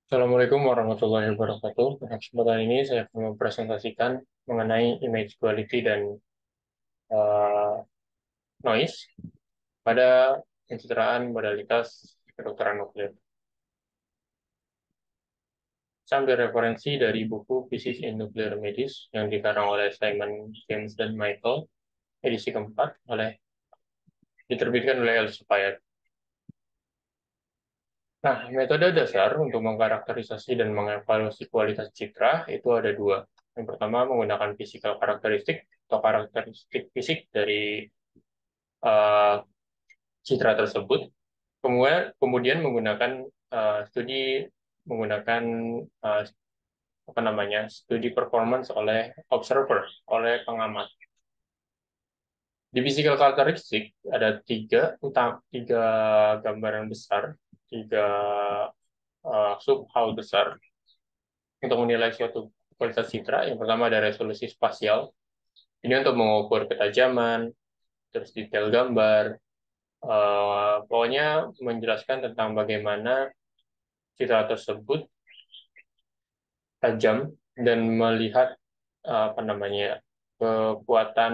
Assalamualaikum warahmatullahi wabarakatuh. Pada kesempatan ini saya akan mempresentasikan mengenai image quality dan eh, noise pada pencitraan modalitas kedokteran nuklir. Saya ambil referensi dari buku Physics in Nuclear Medicine yang dikarang oleh Simon James dan Michael, edisi keempat, diterbitkan oleh Elsevier. Nah, metode dasar untuk mengkarakterisasi dan mengevaluasi kualitas citra itu ada dua. Yang pertama menggunakan physical karakteristik atau karakteristik fisik dari eh, citra tersebut. Kemudian menggunakan studi menggunakan eh, apa namanya studi performance oleh observer, oleh pengamat. Di physical karakteristik ada tiga gambaran besar, tiga sub hal besar untuk menilai suatu kualitas citra. Yang pertama ada resolusi spasial. Ini untuk mengukur ketajaman, terus detail gambar, pokoknya menjelaskan tentang bagaimana citra tersebut tajam dan melihat apa namanya kekuatan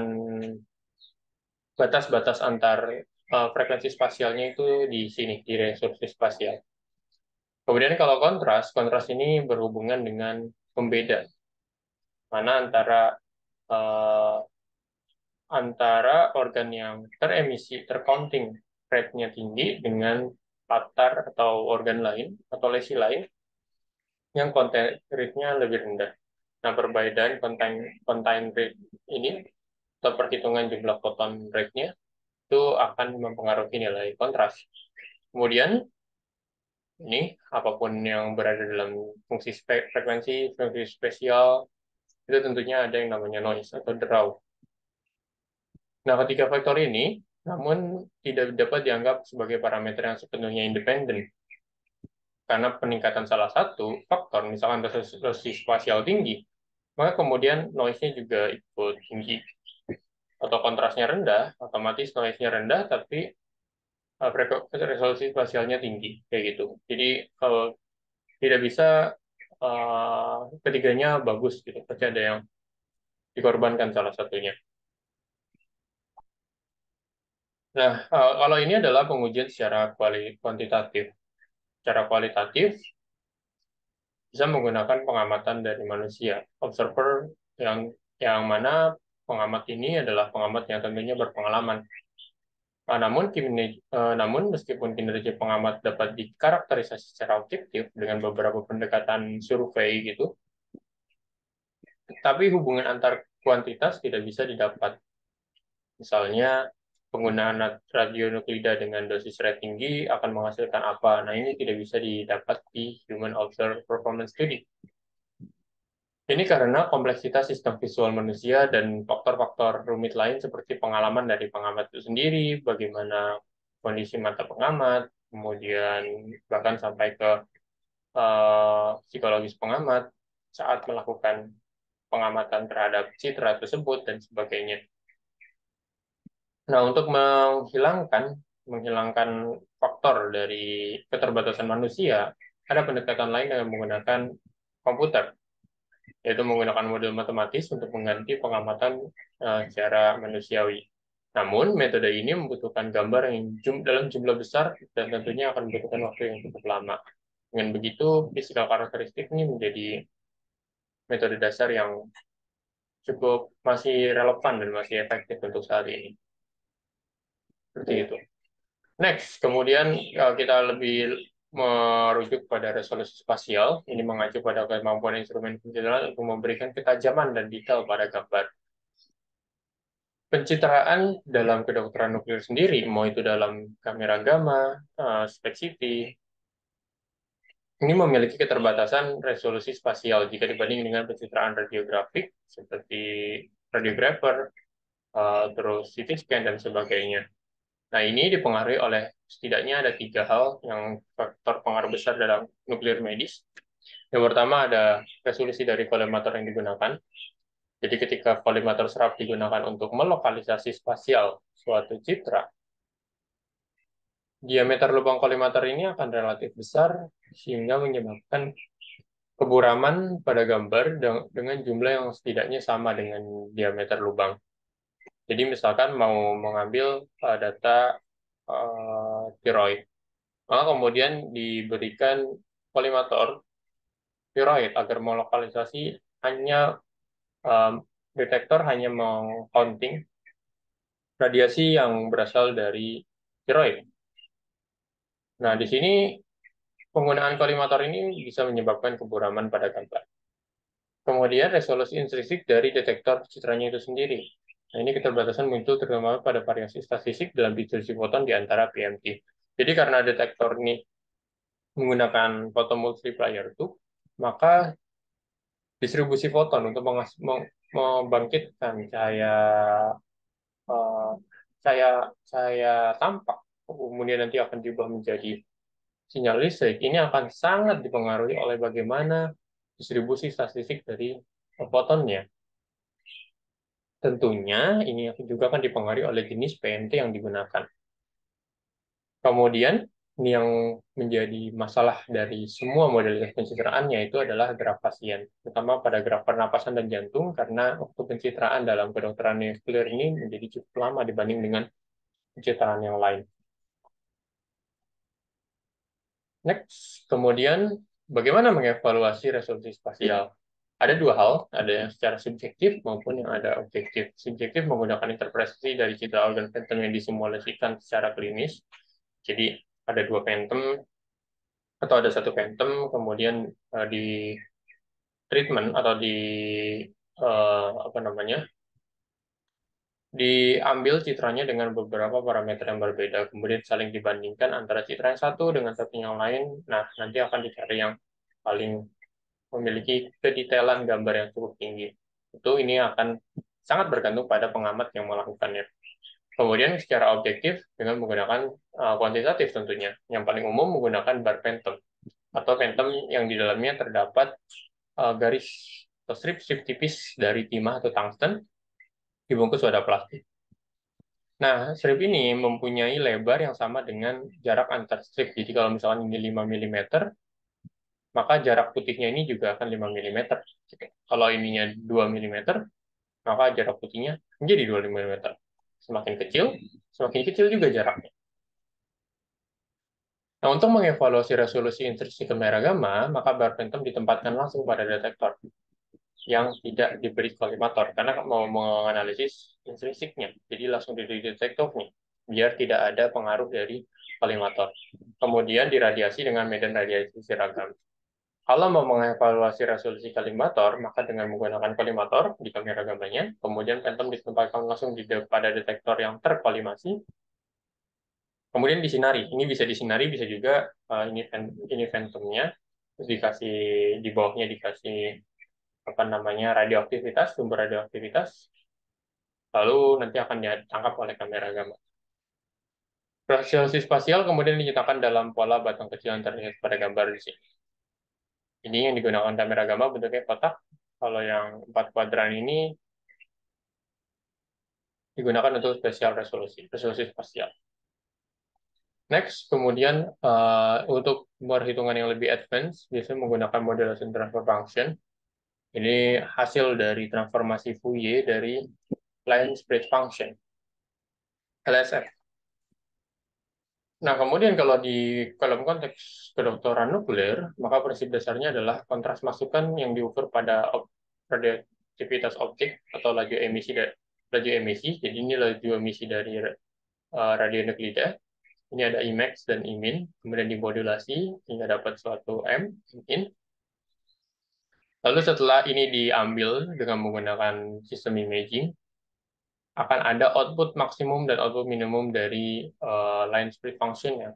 batas-batas antar frekuensi spasialnya itu di sini di resolusi spasial. Kemudian kalau kontras ini berhubungan dengan pembeda mana eh, antara organ yang teremisi tercounting rate-nya tinggi dengan latar atau organ lain atau lesi lain yang content rate-nya lebih rendah. Nah, perbedaan content rate ini atau perhitungan jumlah photon rate-nya itu akan mempengaruhi nilai kontras. Kemudian, ini apapun yang berada dalam fungsi spesial, itu tentunya ada yang namanya noise atau draw. Nah, ketiga faktor ini, namun tidak dapat dianggap sebagai parameter yang sepenuhnya independen, karena peningkatan salah satu faktor, misalkan resolusi spasial tinggi, maka kemudian noise-nya juga ikut tinggi. Atau kontrasnya rendah, otomatis noise-nya rendah, tapi resolusi spasialnya tinggi, kayak gitu. Jadi kalau tidak bisa ketiganya bagus gitu, pasti ada yang dikorbankan salah satunya. Nah, kalau ini adalah pengujian secara kuantitatif. Secara kualitatif bisa menggunakan pengamatan dari manusia, observer yang mana pengamat ini adalah pengamat yang tentunya berpengalaman. Namun meskipun kinerja pengamat dapat dikarakterisasi secara objektif dengan beberapa pendekatan survei gitu, tapi hubungan antar kuantitas tidak bisa didapat. Misalnya penggunaan radionuklida dengan dosis rate tinggi akan menghasilkan apa? Nah, ini tidak bisa didapat di Human Observed Performance Study. Ini karena kompleksitas sistem visual manusia dan faktor-faktor rumit lain seperti pengalaman dari pengamat itu sendiri, bagaimana kondisi mata pengamat, kemudian bahkan sampai ke psikologis pengamat saat melakukan pengamatan terhadap citra tersebut dan sebagainya. Nah, untuk menghilangkan faktor dari keterbatasan manusia, ada pendekatan lain dengan menggunakan komputer, yaitu menggunakan model matematis untuk mengganti pengamatan secara manusiawi. Namun, metode ini membutuhkan gambar yang dalam jumlah besar dan tentunya akan membutuhkan waktu yang cukup lama. Dengan begitu, physical karakteristik ini menjadi metode dasar yang cukup masih relevan dan masih efektif untuk saat ini. Seperti itu. Next, kemudian kita lebih merujuk pada resolusi spasial. Ini mengacu pada kemampuan instrumen pencitraan untuk memberikan ketajaman dan detail pada gambar. Pencitraan dalam kedokteran nuklir sendiri, mau itu dalam kamera gamma, SPECT, ini memiliki keterbatasan resolusi spasial jika dibanding dengan pencitraan radiografik seperti radiografer, terus CT scan dan sebagainya. Nah, ini dipengaruhi oleh setidaknya ada tiga hal yang faktor pengaruh besar dalam nuklir medis. Yang pertama ada resolusi dari kolimator yang digunakan. Jadi ketika kolimator serap digunakan untuk melokalisasi spasial suatu citra, diameter lubang kolimator ini akan relatif besar sehingga menyebabkan keburaman pada gambar dengan jumlah yang setidaknya sama dengan diameter lubang. Jadi misalkan mau mengambil data tiroid, maka kemudian diberikan kolimator tiroid agar melokalisasi hanya um, detektor hanya meng-counting radiasi yang berasal dari tiroid. Nah, di sini penggunaan kolimator ini bisa menyebabkan keburaman pada gambar. Kemudian resolusi intrinsik dari detektor citranya itu sendiri. Nah, ini keterbatasan muncul terutama pada variasi statistik dalam distribusi foton di antara PMT. Jadi karena detektor ini menggunakan photomultiplier itu, maka distribusi foton untuk membangkitkan eh, cahaya cahaya tampak, kemudian nanti akan diubah menjadi sinyal listrik, ini akan sangat dipengaruhi oleh bagaimana distribusi statistik dari fotonnya. Tentunya ini juga akan dipengaruhi oleh jenis PMT yang digunakan. Kemudian, ini yang menjadi masalah dari semua modalitas pencitraan yaitu adalah graf pasien, terutama pada graf pernapasan dan jantung, karena waktu pencitraan dalam kedokteran nuklir ini menjadi cukup lama dibanding dengan pencitraan yang lain. Next, kemudian bagaimana mengevaluasi resolusi spasial? Ada dua hal, ada yang secara subjektif maupun yang ada objektif. Subjektif menggunakan interpretasi dari citra organ phantom yang disimulasikan secara klinis. Jadi ada dua phantom atau ada satu phantom, kemudian di treatment atau di apa namanya, diambil citranya dengan beberapa parameter yang berbeda, kemudian saling dibandingkan antara citra yang satu dengan satu yang lain. Nah, nanti akan dicari yang paling memiliki kedetailan gambar yang cukup tinggi. Itu ini akan sangat bergantung pada pengamat yang melakukannya. Kemudian secara objektif dengan menggunakan kuantitatif tentunya. Yang paling umum menggunakan bar phantom atau phantom yang di dalamnya terdapat garis atau strip-strip tipis dari timah atau tungsten dibungkus wadah plastik. Nah, strip ini mempunyai lebar yang sama dengan jarak antar strip. Jadi kalau misalnya ini 5 mm, maka jarak putihnya ini juga akan 5 mm. Kalau ininya 2 mm, maka jarak putihnya menjadi 25 mm. Semakin kecil juga jaraknya. Nah, untuk mengevaluasi resolusi intrinsik kamera gamma, maka bar phantom ditempatkan langsung pada detektor yang tidak diberi kolimator, karena mau menganalisis intrinsiknya. Jadi langsung di detektornya, biar tidak ada pengaruh dari kolimator. Kemudian diradiasi dengan medan radiasi seragam. Kalau mau mengevaluasi resolusi kolimator, maka dengan menggunakan kolimator di kamera gambarnya, kemudian phantom ditempatkan langsung pada detektor yang terkolimasi, kemudian disinari. Ini bisa disinari, bisa juga ini phantomnya, terus dikasih di bawahnya dikasih apa namanya radioaktivitas, sumber radioaktivitas, lalu nanti akan ditangkap oleh kamera gamma. Resolusi spasial kemudian dinyatakan dalam pola batang kecil yang terlihat pada gambar di sini. Ini yang digunakan kamera gamma bentuknya kotak. Kalau yang 4 kuadran ini digunakan untuk spesial resolusi spasial. Next, kemudian untuk perhitungan yang lebih advance, biasanya menggunakan modulation transfer function. Ini hasil dari transformasi Fourier dari line spread function, LSF. Nah, kemudian kalau di dalam konteks kedokteran nuklir, maka prinsip dasarnya adalah kontras masukan yang diukur pada radioaktivitas optik atau laju emisi. Jadi ini laju emisi dari radionuklida. Ini ada Imax dan Imin, kemudian dimodulasi hingga dapat suatu M, in. Lalu setelah ini diambil dengan menggunakan sistem imaging, akan ada output maksimum dan output minimum dari line split function, ya,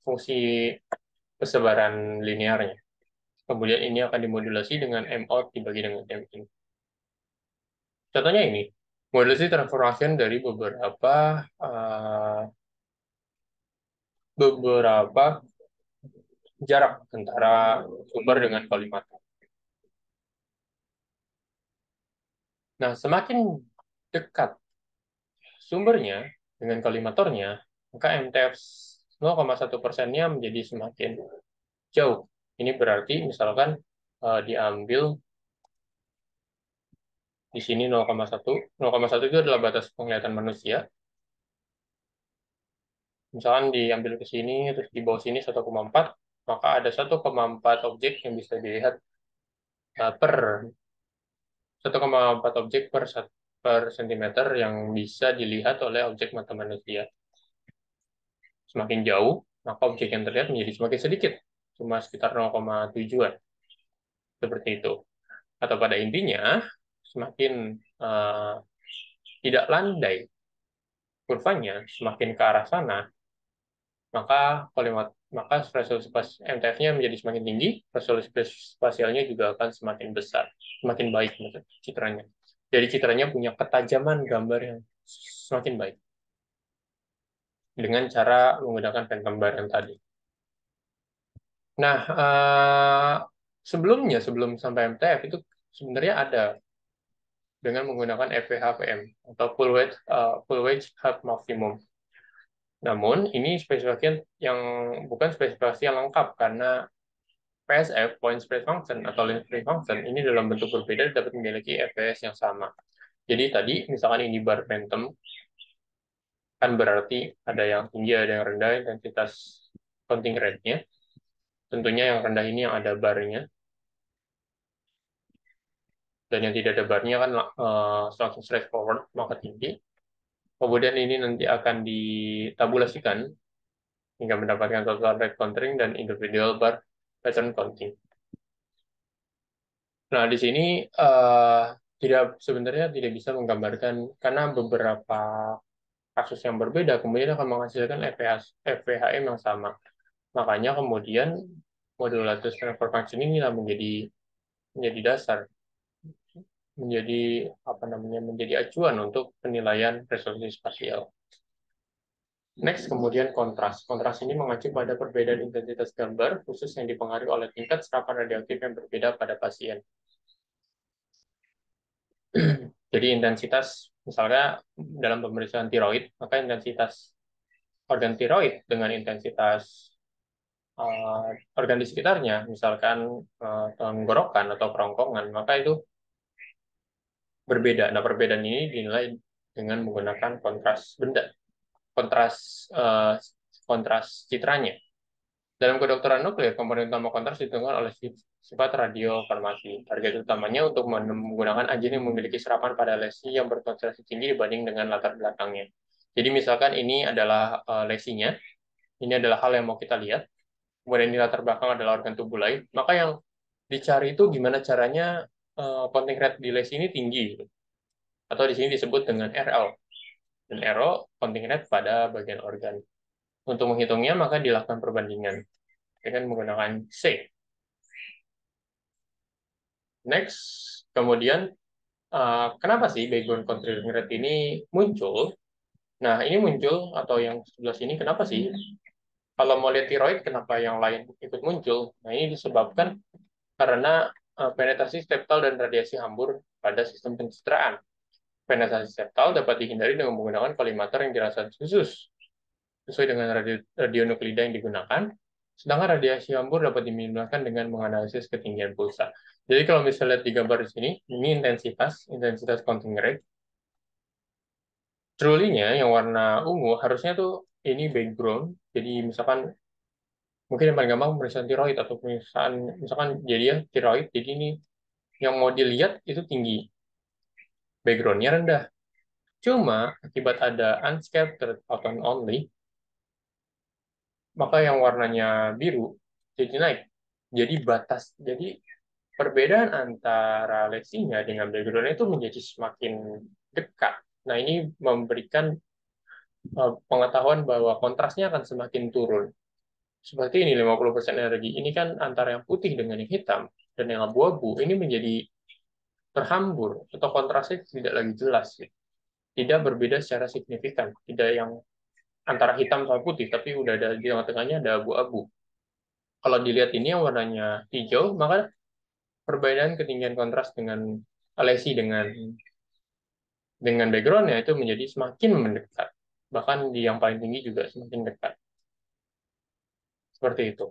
fungsi persebaran linearnya. Kemudian ini akan dimodulasi dengan M out dibagi dengan M in. Contohnya ini, modulasi transformation dari beberapa jarak antara sumber dengan kalimat. Nah, semakin dekat sumbernya dengan kolimatornya, maka MTF 0,1%-nya menjadi semakin jauh. Ini berarti misalkan diambil di sini 0,1. 0,1 itu adalah batas penglihatan manusia. Misalkan diambil ke sini, terus di bawah sini 1,4, maka ada 1,4 objek yang bisa dilihat per 1,4 objek per sentimeter yang bisa dilihat oleh objek mata manusia. Semakin jauh, maka objek yang terlihat menjadi semakin sedikit, cuma sekitar 0,7-an, seperti itu. Atau pada intinya, semakin tidak landai kurvanya, semakin ke arah sana, maka resolusi MTF-nya menjadi semakin tinggi, resolusi spasialnya juga akan semakin besar, semakin baik citranya. Jadi citranya punya ketajaman gambar yang semakin baik dengan cara menggunakan phantom bar yang tadi. Nah, sebelum sampai MTF itu sebenarnya ada dengan menggunakan FWH-PM atau full wedge half maximum. Namun ini spesifikasi yang bukan spesifikasi yang lengkap karena PSF, point spread function atau line spread function ini dalam bentuk berbeda dapat memiliki FPS yang sama. Jadi tadi misalkan ini bar phantom kan berarti ada yang tinggi ada yang rendah intensitas counting rate-nya. Tentunya yang rendah ini yang ada barnya dan yang tidak ada barnya kan langsung straightforward maka tinggi. Kemudian ini nanti akan ditabulasikan hingga mendapatkan total rate counting dan individual bar pattern counting. Nah, di sini sebenarnya tidak bisa menggambarkan karena beberapa kasus yang berbeda kemudian akan menghasilkan FPHM yang sama. Makanya kemudian modulatus transfer function ini menjadi dasar, menjadi menjadi acuan untuk penilaian resolusi spasial. Next, kemudian kontras. Kontras ini mengacu pada perbedaan intensitas gambar khusus yang dipengaruhi oleh tingkat serapan radioaktif yang berbeda pada pasien. Jadi intensitas, misalnya dalam pemeriksaan tiroid, maka intensitas organ tiroid dengan intensitas organ di sekitarnya, misalkan tenggorokan atau kerongkongan, maka itu berbeda. Nah, perbedaan ini dinilai dengan menggunakan kontras uh, kontras citranya. Dalam kedokteran nuklir, komponen utama kontras ditentukan oleh sifat radiofarmasi. Target utamanya untuk menggunakan agen yang memiliki serapan pada lesi yang berkonsentrasi tinggi dibanding dengan latar belakangnya. Jadi misalkan ini adalah lesinya, ini adalah hal yang mau kita lihat, kemudian ini latar belakang adalah organ tubuh lain, maka yang dicari itu gimana caranya counting rate di lesi ini tinggi, atau di sini disebut dengan RL, dan RO counting rate pada bagian organ. Untuk menghitungnya, maka dilakukan perbandingan dengan menggunakan C. Next, kemudian kenapa sih background counting rate ini muncul? Nah, ini muncul atau yang sebelah sini kenapa sih? Kalau mau lihat tiroid, kenapa yang lain ikut muncul? Nah, ini disebabkan karena penetrasi septal dan radiasi hambur pada sistem pencitraan. Penetrasi septal dapat dihindari dengan menggunakan kolimator yang dirasa khusus sesuai dengan radionuklida yang digunakan, sedangkan radiasi hambur dapat diminimalkan dengan menganalisis ketinggian pulsa. Jadi kalau misalnya lihat di gambar di sini, ini intensitas counting rate. Truly-nya yang warna ungu harusnya tuh ini background. Jadi misalkan mungkin yang paling gampang pemeriksaan tiroid atau pemeriksaan misalkan jadi ya tiroid. Jadi ini yang mau dilihat itu tinggi, background-nya rendah. Cuma akibat ada unscattered photon only, maka yang warnanya biru jadi naik. Jadi perbedaan antara lesinya dengan background itu menjadi semakin dekat. Nah, ini memberikan pengetahuan bahwa kontrasnya akan semakin turun. Seperti ini 50% energi. Ini kan antara yang putih dengan yang hitam dan yang abu-abu ini menjadi terhambur atau kontrasnya tidak lagi jelas. Tidak berbeda secara signifikan. Tidak yang antara hitam sama putih, tapi udah ada di tengah-tengahnya ada abu-abu. Kalau dilihat ini yang warnanya hijau, maka perbedaan ketinggian kontras dengan lesi dengan backgroundnya itu menjadi semakin mendekat. Bahkan di yang paling tinggi juga semakin dekat. Seperti itu.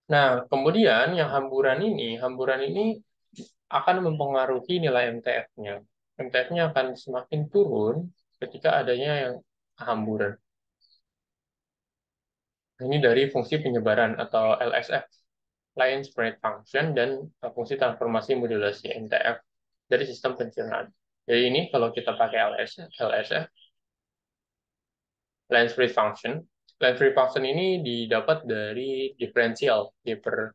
Nah, kemudian yang hamburan ini akan mempengaruhi nilai MTF-nya. MTF-nya akan semakin turun ketika adanya yang hamburan. Ini dari fungsi penyebaran atau LSF, Line Spread Function, dan fungsi transformasi modulasi MTF dari sistem pencernaan. Jadi ini kalau kita pakai LSF, Line Spread Function. Line Spread Function ini didapat dari diferensial D per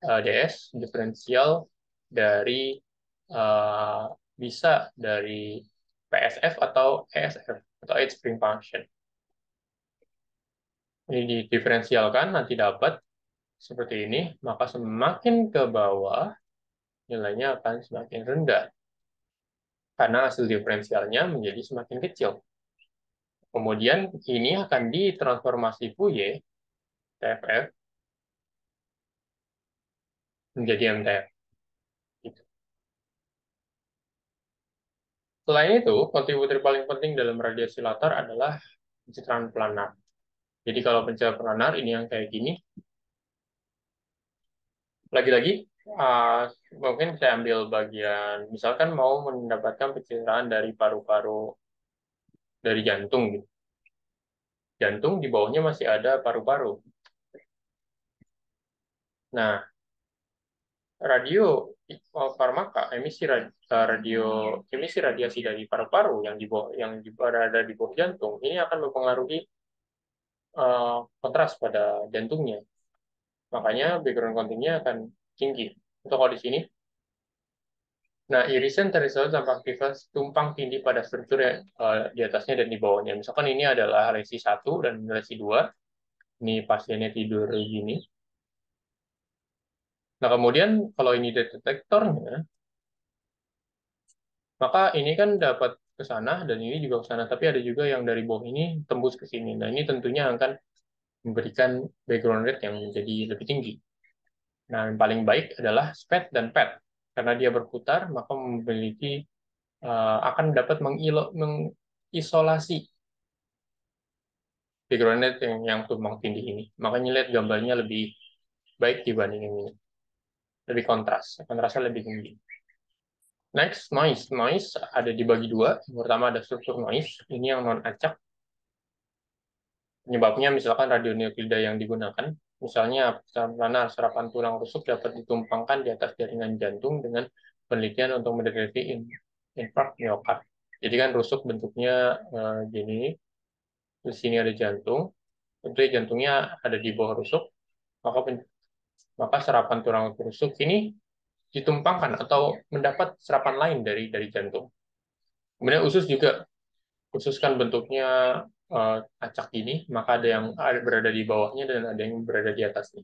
DS, diferensial dari uh, bisa dari PSF atau ESF atau Edge Spring Function. Ini didiferensialkan nanti dapat seperti ini, maka semakin ke bawah nilainya akan semakin rendah karena hasil diferensialnya menjadi semakin kecil. Kemudian ini akan ditransformasi Fourier TFF menjadi MTF. Gitu. Selain itu, kontributor paling penting dalam radiasi latar adalah pencitraan planar. Jadi kalau pencitraan planar ini yang kayak gini, lagi-lagi mungkin saya ambil bagian, misalkan mau mendapatkan pencitraan dari paru-paru dari jantung gitu. Jantung di bawahnya masih ada paru-paru. Nah, radio farmaka, emisi radiasi dari paru-paru yang di bawah berada di bawah jantung ini akan mempengaruhi kontras pada jantungnya. Makanya background countingnya akan tinggi. Untuk kalau di sini, nah irisan tersebut tampak aktivitas tumpang tindih pada struktur yang di atasnya dan di bawahnya. Misalkan ini adalah lesi 1 dan lesi 2. Ini pasiennya tidur gini. Nah, kemudian kalau ini detektornya, maka ini kan dapat ke sana dan ini juga ke sana, tapi ada juga yang dari bawah ini tembus ke sini. Nah, ini tentunya akan memberikan background rate yang menjadi lebih tinggi. Nah, yang paling baik adalah SPED dan PET. Karena dia berputar, maka memiliki akan dapat mengisolasi background rate yang tumpang tindih ini. Makanya lihat gambarnya lebih baik dibanding ini. Lebih kontras. Kontrasnya lebih tinggi. Next, noise. Noise ada dibagi dua. Yang pertama ada struktur noise. Ini yang non-acak. Penyebabnya misalkan radionuklida yang digunakan. Misalnya, planar serapan tulang rusuk dapat ditumpangkan di atas jaringan jantung dengan penelitian untuk mendeteksi infark miokard. Jadi kan rusuk bentuknya gini. Di sini ada jantung. Tentunya jantungnya ada di bawah rusuk. Maka maka serapan tulang rusuk ini ditumpangkan atau mendapat serapan lain dari jantung. Kemudian usus juga, usus kan bentuknya acak ini, maka ada yang berada di bawahnya dan ada yang berada di atasnya.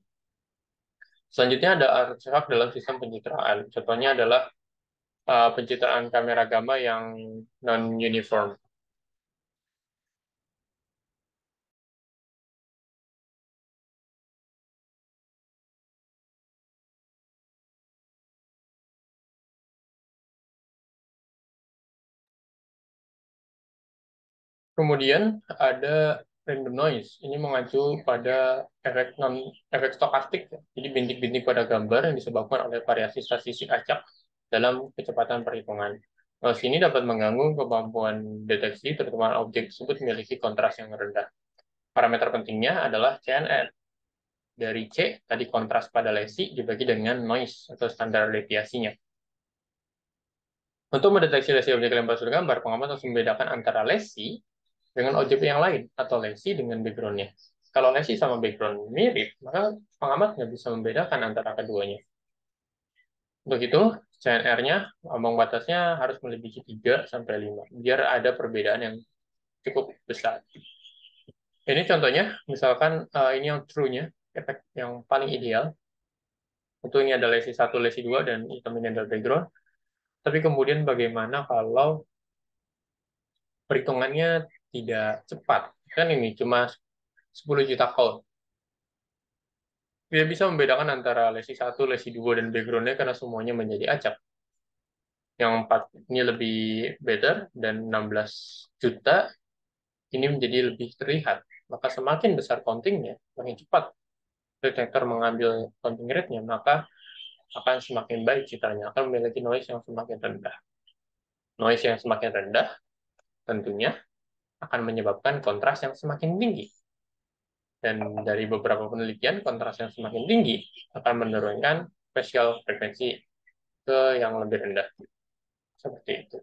Selanjutnya ada artefak dalam sistem pencitraan. Contohnya adalah pencitraan kamera gamma yang non-uniform. Kemudian ada random noise. Ini mengacu pada efek stokastik, jadi bintik-bintik pada gambar yang disebabkan oleh variasi statistik acak dalam kecepatan perhitungan. Noise ini dapat mengganggu kemampuan deteksi, terutama objek tersebut memiliki kontras yang rendah. Parameter pentingnya adalah CNR. Dari C, tadi kontras pada lesi dibagi dengan noise atau standar deviasinya. Untuk mendeteksi lesi objek dalam pasur gambar, pengamat harus membedakan antara lesi dengan objek yang lain atau lesi dengan background-nya. Kalau lesi sama background mirip, maka pengamat nggak bisa membedakan antara keduanya. Untuk itu, CNR-nya, ambang batasnya harus melebihi 3 sampai 5, biar ada perbedaan yang cukup besar. Ini contohnya, misalkan ini yang true-nya, efek yang paling ideal. Tentu ini ada lesi 1, lesi 2, dan hitam ini adalah background. Tapi kemudian bagaimana kalau perhitungannya tidak cepat? Kan ini cuma 10 juta count. Tidak bisa membedakan antara lesi 1, lesi 2, dan background-nya karena semuanya menjadi acak. Yang 4 ini lebih better, dan 16 juta ini menjadi lebih terlihat. maka semakin besar countingnya, semakin cepat detektor mengambil counting rate-nya, maka akan semakin baik citranya, akan memiliki noise yang semakin rendah. Noise yang semakin rendah tentunya akan menyebabkan kontras yang semakin tinggi. Dan dari beberapa penelitian, kontras yang semakin tinggi akan menurunkan spesial frekuensi ke yang lebih rendah. Seperti itu.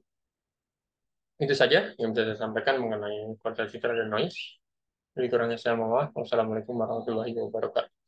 Itu saja yang bisa saya sampaikan mengenai kontras citra dan noise. Lebih kurangnya saya mohon maaf. Wassalamualaikum warahmatullahi wabarakatuh.